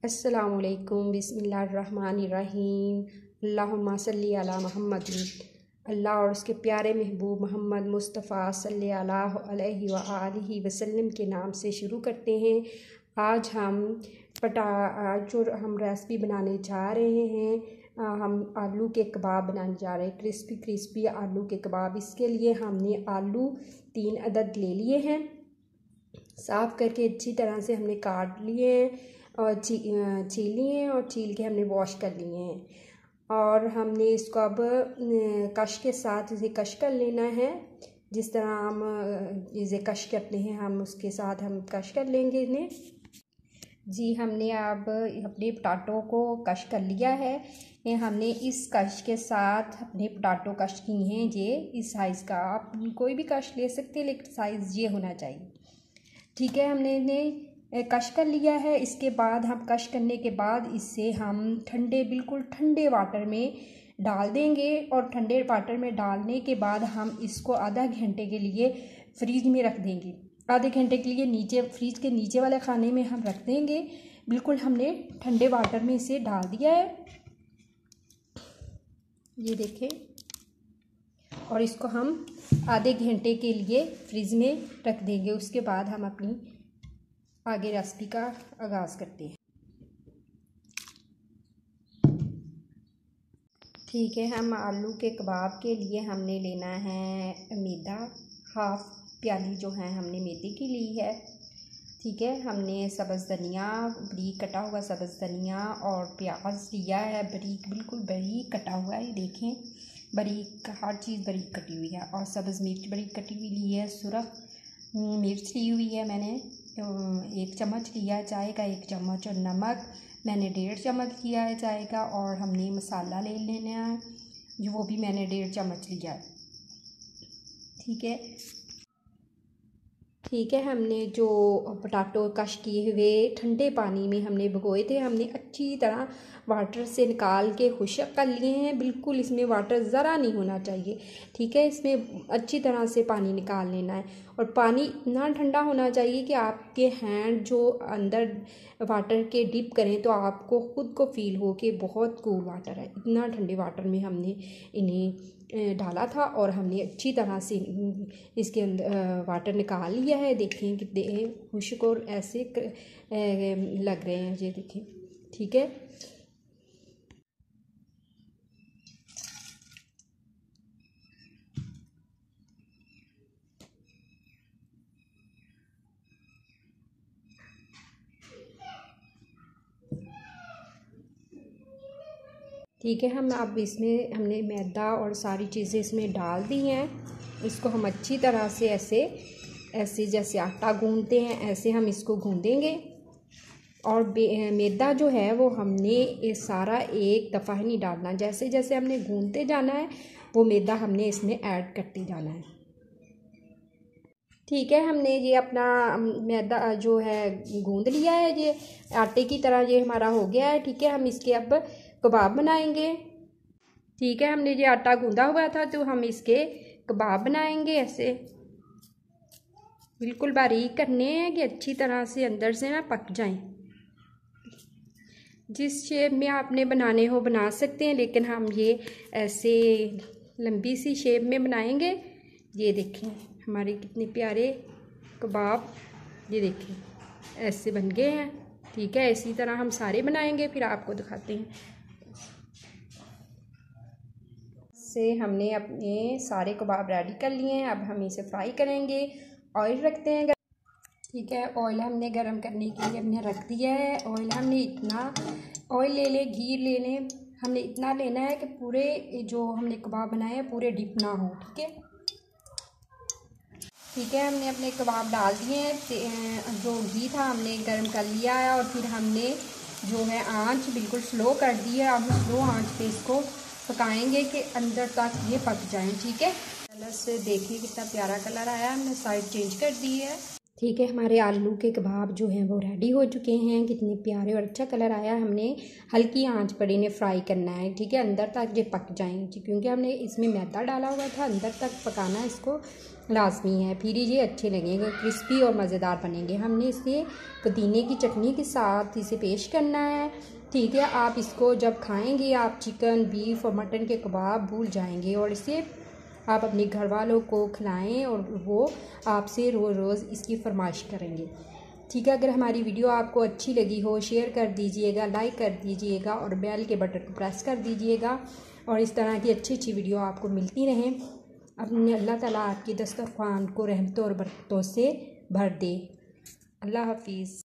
अस्सलामुअलैकुम बिस्मिल्लाहिर्रहमानिर्रहीम। अल्लाहुम्मा सल्ली अला मुहम्मद। अल्लाह और उसके प्यारे महबूब मोहम्मद मुस्तफ़ा सल्लल्लाहु अलैहि व आलिहि वसल्लम के नाम से शुरू करते हैं। आज जो हम रेसिपी बनाने जा रहे हैं, हम आलू के कबाब बनाने जा रहे हैं, क्रिस्पी क्रिस्पी आलू के कबाब। इसके लिए हमने आलू 3 अदद ले लिए हैं, साफ़ करके अच्छी तरह से हमने काट लिए हैं और छील लिए हैं और छील के हमने वॉश कर लिए हैं। और हमने इसको अब कश के साथ इसे कश कर लेना है। जिस तरह हम इसे कश करते हैं हम उसके साथ हम कश कर लेंगे इन्हें। जी, हमने अब अपने पटाटों को कश कर लिया है। हमने इस कश के साथ अपने पटाटो कश किए हैं। ये इस साइज़ का आप कोई भी कश ले सकते हैं, लेकिन साइज़ ये होना चाहिए। ठीक है, हमने इन्हें कश कर लिया है। इसके बाद हम कश करने के बाद इसे हम बिल्कुल ठंडे वाटर में डाल देंगे और ठंडे वाटर में डालने के बाद हम इसको आधा घंटे के लिए फ्रीज में रख देंगे। आधे घंटे के लिए नीचे फ्रीज के नीचे वाले खाने में हम रख देंगे। बिल्कुल हमने ठंडे वाटर में इसे डाल दिया है, ये देखें। और इसको हम आधे घंटे के लिए फ्रीज में रख देंगे। उसके बाद हम अपनी आगे रेसिपी का आगाज़ करते हैं। ठीक है, हम आलू के कबाब के लिए हमने लेना है मैदा। हाफ़ प्याली जो है हमने मैदे की ली है। ठीक है, हमने सब्ज़ धनिया, बारीक कटा हुआ सब्ज़ धनिया और प्याज लिया है, बारीक बिल्कुल बारीक कटा हुआ है। देखें, बारीक हर चीज़ बारीक कटी हुई है। और सब्ज़ मिर्च बारीक कटी हुई ली है। सुरख मिर्च ली हुई है मैंने 1 चम्मच लिया है चाय का, 1 चम्मच। और नमक मैंने 1.5 चम्मच लिया है चाय का। और हमने मसाला ले लेना है, जो वो भी मैंने 1.5 चम्मच लिया है। ठीक है, हमने जो पटाटो कश किए हुए ठंडे पानी में हमने भिगोए थे, हमने अच्छी तरह वाटर से निकाल के खुश्क कर लिए हैं। बिल्कुल इसमें वाटर ज़रा नहीं होना चाहिए। ठीक है, इसमें अच्छी तरह से पानी निकाल लेना है। और पानी इतना ठंडा होना चाहिए कि आपके हैंड जो अंदर वाटर के डिप करें तो आपको ख़ुद को फ़ील हो कि बहुत कूल वाटर है। इतना ठंडे वाटर में हमने इन्हें डाला था और हमने अच्छी तरह से इसके अंदर वाटर निकाल लिया है। देखें कितने खुश्क और ऐसे लग रहे हैं, ये देखें। ठीक है, ठीक है, हम अब इसमें हमने मैदा और सारी चीज़ें इसमें डाल दी हैं। इसको हम अच्छी तरह से ऐसे जैसे आटा गूंदते हैं ऐसे हम इसको गूंदेंगे। और मैदा जो है वो हमने ये सारा एक दफ़ा ही नहीं डालना, जैसे जैसे हमने गूंदते जाना है वो मैदा हमने इसमें ऐड करते जाना है। ठीक है, हमने ये अपना मैदा जो है गूंद लिया है, ये आटे की तरह ये हमारा हो गया है। ठीक है, हम इसके अब कबाब बनाएंगे। ठीक है, हमने ये आटा गूंदा हुआ था तो हम इसके कबाब बनाएंगे। ऐसे बिल्कुल बारीक करने हैं कि अच्छी तरह से अंदर से ना पक जाएं। जिस शेप में आपने बनाने हो बना सकते हैं, लेकिन हम ये ऐसे लंबी सी शेप में बनाएंगे। ये देखें हमारे कितने प्यारे कबाब, ये देखें ऐसे बन गए हैं। ठीक है, इसी तरह हम सारे बनाएंगे, फिर आपको दिखाते हैं। से हमने अपने सारे कबाब रेडी कर लिए हैं। अब हम इसे फ्राई करेंगे। ऑयल रखते हैं। ठीक है, ऑयल हमने गरम करने के लिए हमने रख दिया है। ऑयल हमने इतना ऑयल ले लें, घी ले लें, हमने इतना लेना है कि पूरे जो हमने कबाब बनाए हैं पूरे डिप ना हो। ठीक है, हमने अपने कबाब डाल दिए हैं। जो घी था हमने गर्म कर लिया है और फिर हमने जो है आंच बिल्कुल स्लो कर दी है। अब स्लो आंच पे इसको पकाएंगे कि अंदर तक ये पक जाएं। ठीक है, कलर से देखिए कितना प्यारा कलर आया। हमने साइड चेंज कर दी है। ठीक है, हमारे आलू के कबाब जो हैं वो रेडी हो चुके हैं। कितने प्यारे और अच्छा कलर आया। हमने हल्की आंच पर इन्हें फ्राई करना है, ठीक है, अंदर तक ये पक जाएँ, क्योंकि हमने इसमें मैदा डाला हुआ था। अंदर तक पकाना इसको लाजमी है, फिर ये अच्छे लगेंगे, क्रिस्पी और मज़ेदार बनेंगे। हमने इसे पुदीने की चटनी के साथ इसे पेश करना है, ठीक है। आप इसको जब खाएँगे आप चिकन, बीफ और मटन के कबाब भूल जाएंगे और इसे आप अपने घर वालों को खिलाएं और वो आपसे रोज़ रोज़ इसकी फरमाइश करेंगे, ठीक है। अगर हमारी वीडियो आपको अच्छी लगी हो शेयर कर दीजिएगा, लाइक कर दीजिएगा और बेल के बटन को प्रेस कर दीजिएगा, और इस तरह की अच्छी अच्छी वीडियो आपको मिलती रहें। अपने अल्लाह ताला आपकी दस्तरख़्वान को रहमतों और बरकतों से भर दे। अल्लाह हाफिज़।